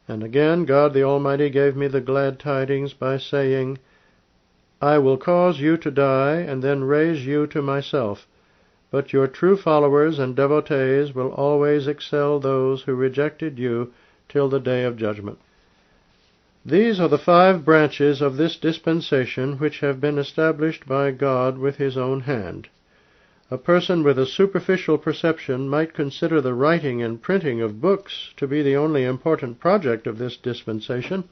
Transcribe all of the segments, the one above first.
And again God the Almighty gave me the glad tidings by saying, I will cause you to die, and then raise you to myself, but your true followers and devotees will always excel those who rejected you till the day of judgment. These are the 5 branches of this dispensation which have been established by God with His own hand. A person with a superficial perception might consider the writing and printing of books to be the only important project of this dispensation.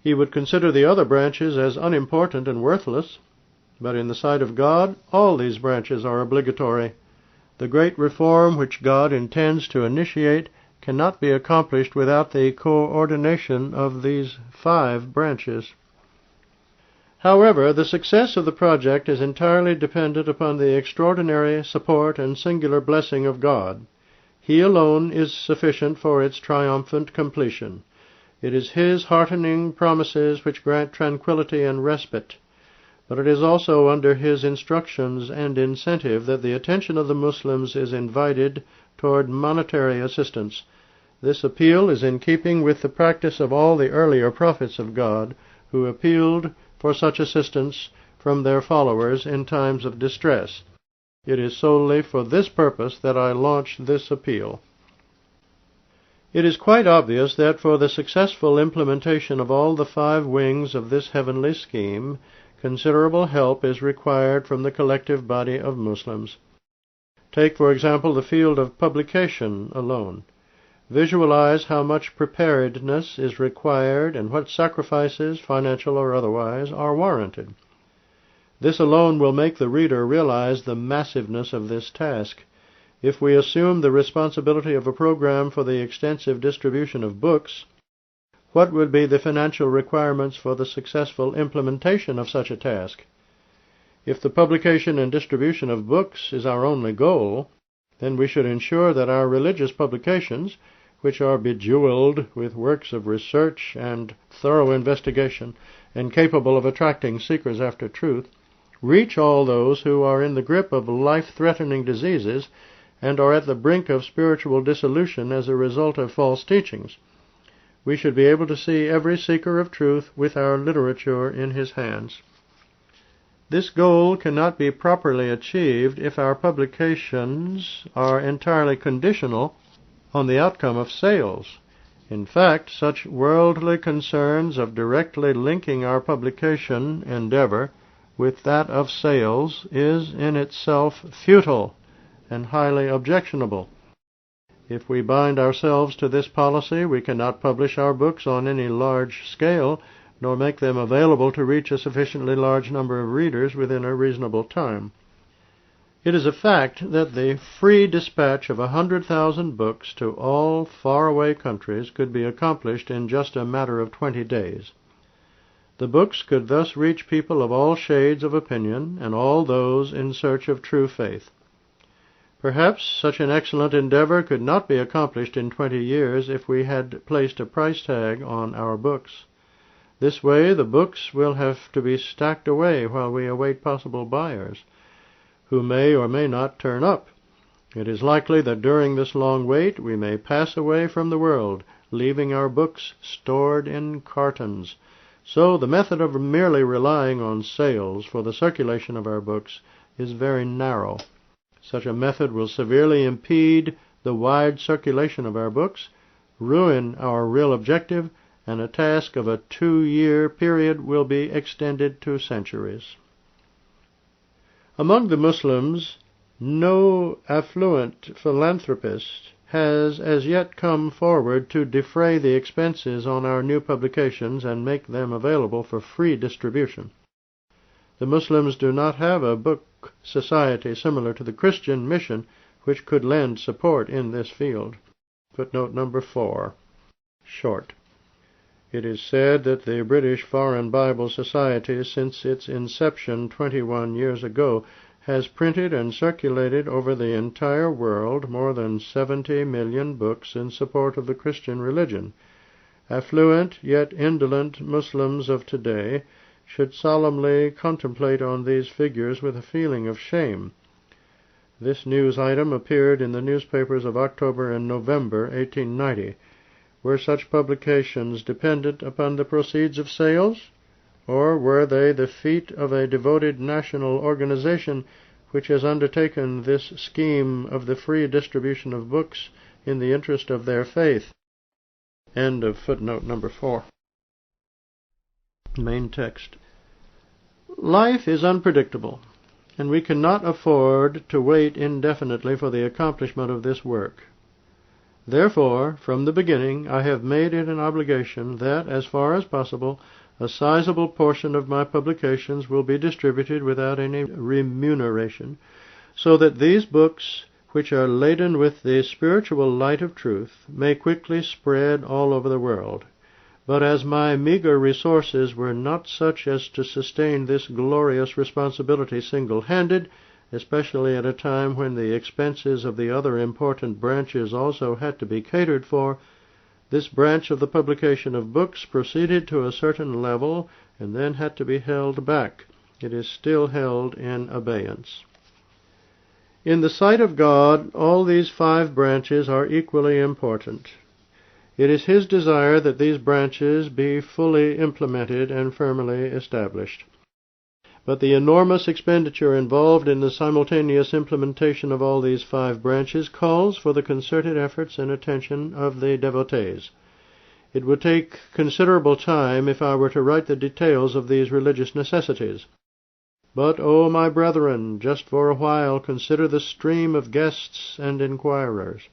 He would consider the other branches as unimportant and worthless, but in the sight of God, all these branches are obligatory. The great reform which God intends to initiate cannot be accomplished without the coordination of these 5 branches. However, the success of the project is entirely dependent upon the extraordinary support and singular blessing of God. He alone is sufficient for its triumphant completion. It is His heartening promises which grant tranquility and respite, but it is also under His instructions and incentive that the attention of the Muslims is invited toward monetary assistance. This appeal is in keeping with the practice of all the earlier prophets of God, who appealed for such assistance from their followers in times of distress. It is solely for this purpose that I launch this appeal. It is quite obvious that for the successful implementation of all the 5 wings of this heavenly scheme, considerable help is required from the collective body of Muslims. Take, for example, the field of publication alone. Visualize how much preparedness is required and what sacrifices, financial or otherwise, are warranted. This alone will make the reader realize the massiveness of this task. If we assume the responsibility of a program for the extensive distribution of books, what would be the financial requirements for the successful implementation of such a task? If the publication and distribution of books is our only goal, then we should ensure that our religious publications, which are bejeweled with works of research and thorough investigation, and capable of attracting seekers after truth, reach all those who are in the grip of life-threatening diseases and are at the brink of spiritual dissolution as a result of false teachings. We should be able to see every seeker of truth with our literature in his hands. This goal cannot be properly achieved if our publications are entirely conditional on the outcome of sales. In fact, such worldly concerns of directly linking our publication endeavor with that of sales is in itself futile and highly objectionable. If we bind ourselves to this policy, we cannot publish our books on any large scale, nor make them available to reach a sufficiently large number of readers within a reasonable time. It is a fact that the free dispatch of 100,000 books to all faraway countries could be accomplished in just a matter of 20 days. The books could thus reach people of all shades of opinion and all those in search of true faith. Perhaps such an excellent endeavor could not be accomplished in 20 years if we had placed a price tag on our books. This way the books will have to be stacked away while we await possible buyers, who may or may not turn up. It is likely that during this long wait we may pass away from the world, leaving our books stored in cartons. So the method of merely relying on sales for the circulation of our books is very narrow. Such a method will severely impede the wide circulation of our books, ruin our real objective, and a task of a 2-year period will be extended to centuries. Among the Muslims, no affluent philanthropist has as yet come forward to defray the expenses on our new publications and make them available for free distribution. The Muslims do not have a book society similar to the Christian mission which could lend support in this field. Footnote number 4. Short. It is said that the British Foreign Bible Society, since its inception 21 years ago, has printed and circulated over the entire world more than 70 million books in support of the Christian religion. Affluent yet indolent Muslims of today should solemnly contemplate on these figures with a feeling of shame. This news item appeared in the newspapers of October and November 1890. Were such publications dependent upon the proceeds of sales, or were they the feat of a devoted national organization which has undertaken this scheme of the free distribution of books in the interest of their faith? End of footnote number 4. Main text. Life is unpredictable, and we cannot afford to wait indefinitely for the accomplishment of this work. Therefore, from the beginning, I have made it an obligation that, as far as possible, a sizable portion of my publications will be distributed without any remuneration, so that these books, which are laden with the spiritual light of truth, may quickly spread all over the world. But as my meager resources were not such as to sustain this glorious responsibility single-handed, especially at a time when the expenses of the other important branches also had to be catered for, this branch of the publication of books proceeded to a certain level and then had to be held back. It is still held in abeyance. In the sight of God, all these 5 branches are equally important. It is His desire that these branches be fully implemented and firmly established. But the enormous expenditure involved in the simultaneous implementation of all these 5 branches calls for the concerted efforts and attention of the devotees. It would take considerable time if I were to write the details of these religious necessities. But, O my brethren, just for a while consider the stream of guests and inquirers,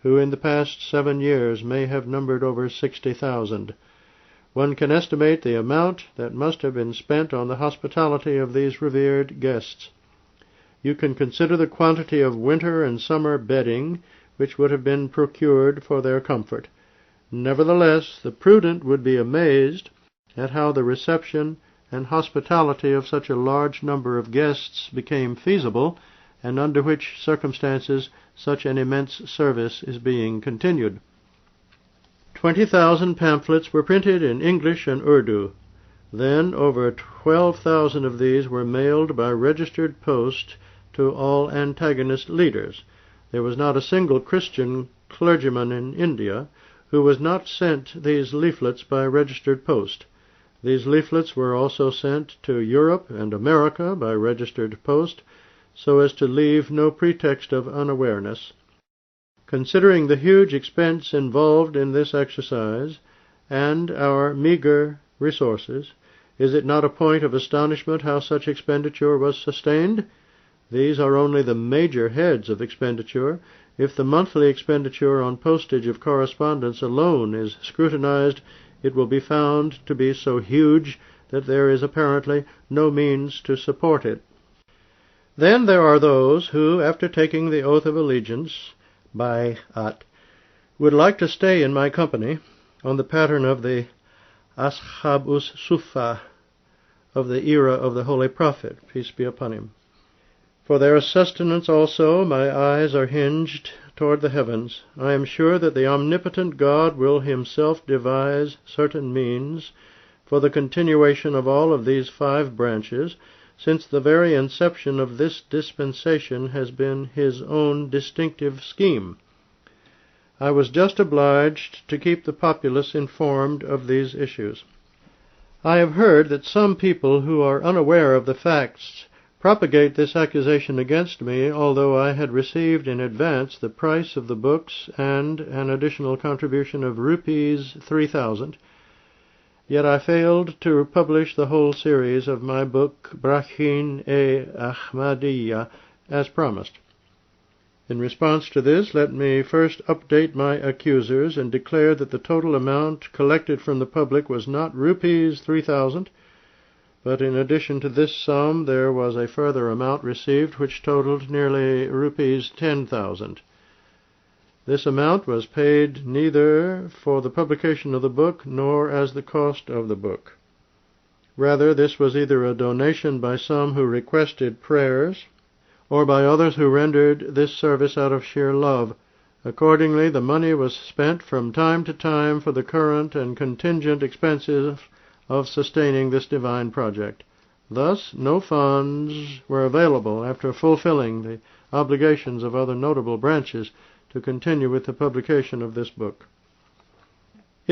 who in the past 7 years may have numbered over 60,000. One can estimate the amount that must have been spent on the hospitality of these revered guests. You can consider the quantity of winter and summer bedding which would have been procured for their comfort. Nevertheless, the prudent would be amazed at how the reception and hospitality of such a large number of guests became feasible, and under which circumstances such an immense service is being continued. 20,000 pamphlets were printed in English and Urdu. Then over 12,000 of these were mailed by registered post to all antagonist leaders. There was not a single Christian clergyman in India who was not sent these leaflets by registered post. These leaflets were also sent to Europe and America by registered post, so as to leave no pretext of unawareness. Considering the huge expense involved in this exercise, and our meager resources, is it not a point of astonishment how such expenditure was sustained? These are only the major heads of expenditure. If the monthly expenditure on postage of correspondence alone is scrutinized, it will be found to be so huge that there is apparently no means to support it. Then there are those who, after taking the oath of allegiance, would like to stay in my company on the pattern of the Ashab-us-Sufa of the era of the Holy Prophet, peace be upon him. For their sustenance also my eyes are hinged toward the heavens. I am sure that the omnipotent God will Himself devise certain means for the continuation of all of these 5 branches, since the very inception of this dispensation has been His own distinctive scheme. I was just obliged to keep the populace informed of these issues. I have heard that some people who are unaware of the facts propagate this accusation against me, although I had received in advance the price of the books and an additional contribution of rupees 3,000. Yet I failed to publish the whole series of my book Ahmadiyya as promised. In response to this, let me first update my accusers and declare that the total amount collected from the public was not rupees 3,000, but in addition to this sum there was a further amount received which totaled nearly rupees 10,000. This amount was paid neither for the publication of the book nor as the cost of the book. Rather, this was either a donation by some who requested prayers, or by others who rendered this service out of sheer love. Accordingly, the money was spent from time to time for the current and contingent expenses of sustaining this divine project. Thus, no funds were available after fulfilling the obligations of other notable branches to continue with the publication of this book.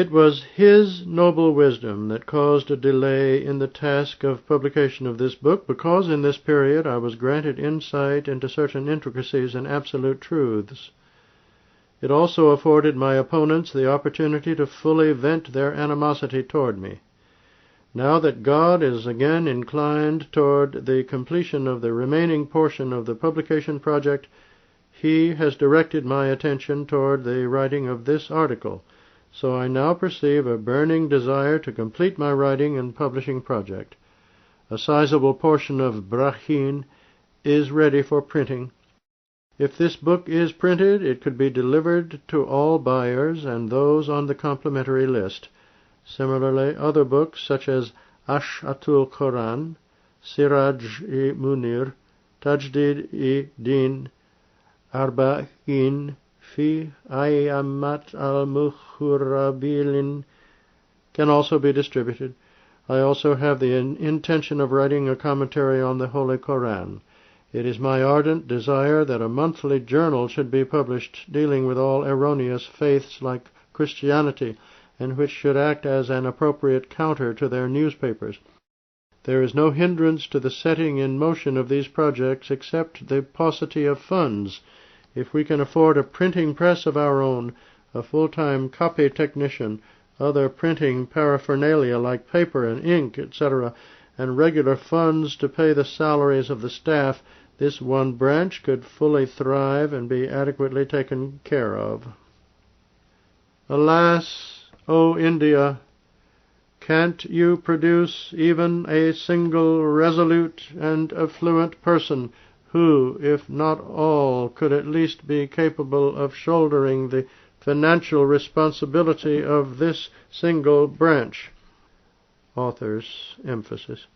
It was his noble wisdom that caused a delay in the task of publication of this book, because in this period I was granted insight into certain intricacies and absolute truths. It also afforded my opponents the opportunity to fully vent their animosity toward me. Now that God is again inclined toward the completion of the remaining portion of the publication project, He has directed my attention toward the writing of this article, so I now perceive a burning desire to complete my writing and publishing project. A sizable portion of Brachin is ready for printing. If this book is printed, it could be delivered to all buyers and those on the complimentary list. Similarly, other books such as Ash'atul Quran, Siraj-i-Munir, Tajdid-i-Din, Arba'in fi Ayyamat al-Mukhurabilin can also be distributed. I also have the intention of writing a commentary on the Holy Quran. It is my ardent desire that a monthly journal should be published dealing with all erroneous faiths like Christianity, and which should act as an appropriate counter to their newspapers. There is no hindrance to the setting in motion of these projects except the paucity of funds. If we can afford a printing press of our own, a full-time copy technician, other printing paraphernalia like paper and ink, etc., and regular funds to pay the salaries of the staff, this one branch could fully thrive and be adequately taken care of. Alas, O India, can't you produce even a single resolute and affluent person who, if not all, could at least be capable of shouldering the financial responsibility of this single branch? Author's emphasis.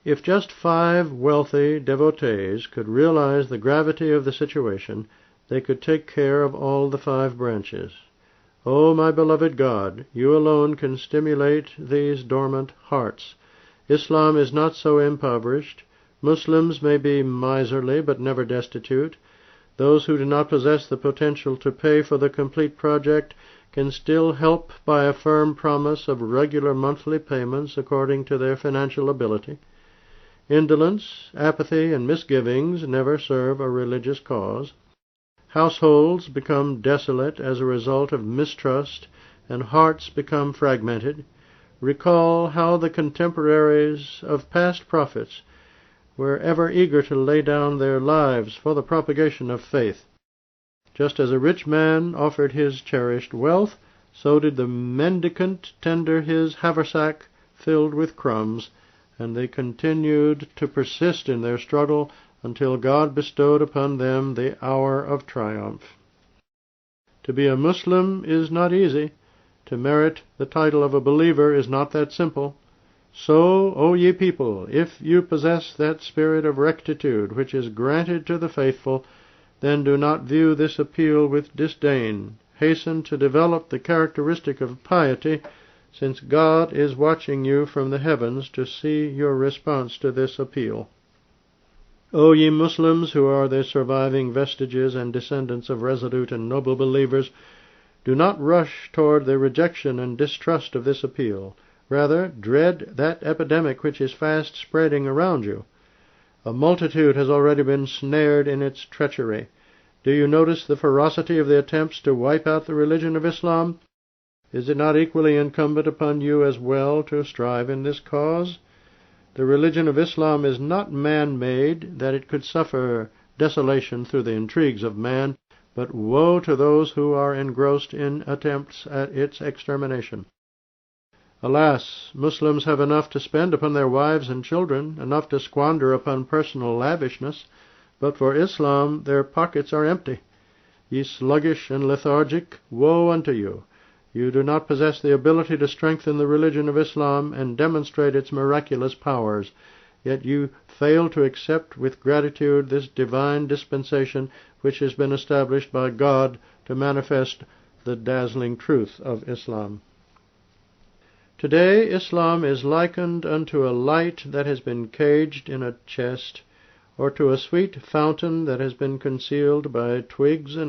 If just 5 wealthy devotees could realize the gravity of the situation, they could take care of all the 5 branches. O my beloved God, you alone can stimulate these dormant hearts. Islam is not so impoverished. Muslims may be miserly, but never destitute. Those who do not possess the potential to pay for the complete project can still help by a firm promise of regular monthly payments according to their financial ability. Indolence, apathy, and misgivings never serve a religious cause. Households become desolate as a result of mistrust, and hearts become fragmented. Recall how the contemporaries of past prophets were ever eager to lay down their lives for the propagation of faith. Just as a rich man offered his cherished wealth, so did the mendicant tender his haversack filled with crumbs, and they continued to persist in their struggle until God bestowed upon them the hour of triumph. To be a Muslim is not easy. To merit the title of a believer is not that simple. So, O ye people, if you possess that spirit of rectitude which is granted to the faithful, then do not view this appeal with disdain. Hasten to develop the characteristic of piety, since God is watching you from the heavens to see your response to this appeal. O ye Muslims, who are the surviving vestiges and descendants of resolute and noble believers, do not rush toward the rejection and distrust of this appeal. Rather, dread that epidemic which is fast spreading around you. A multitude has already been snared in its treachery. Do you notice the ferocity of the attempts to wipe out the religion of Islam? Is it not equally incumbent upon you as well to strive in this cause? The religion of Islam is not man-made, that it could suffer desolation through the intrigues of man, but woe to those who are engrossed in attempts at its extermination. Alas, Muslims have enough to spend upon their wives and children, enough to squander upon personal lavishness, but for Islam their pockets are empty. Ye sluggish and lethargic, woe unto you! You do not possess the ability to strengthen the religion of Islam and demonstrate its miraculous powers, yet you fail to accept with gratitude this divine dispensation which has been established by God to manifest the dazzling truth of Islam. Today Islam is likened unto a light that has been caged in a chest, or to a sweet fountain that has been concealed by twigs and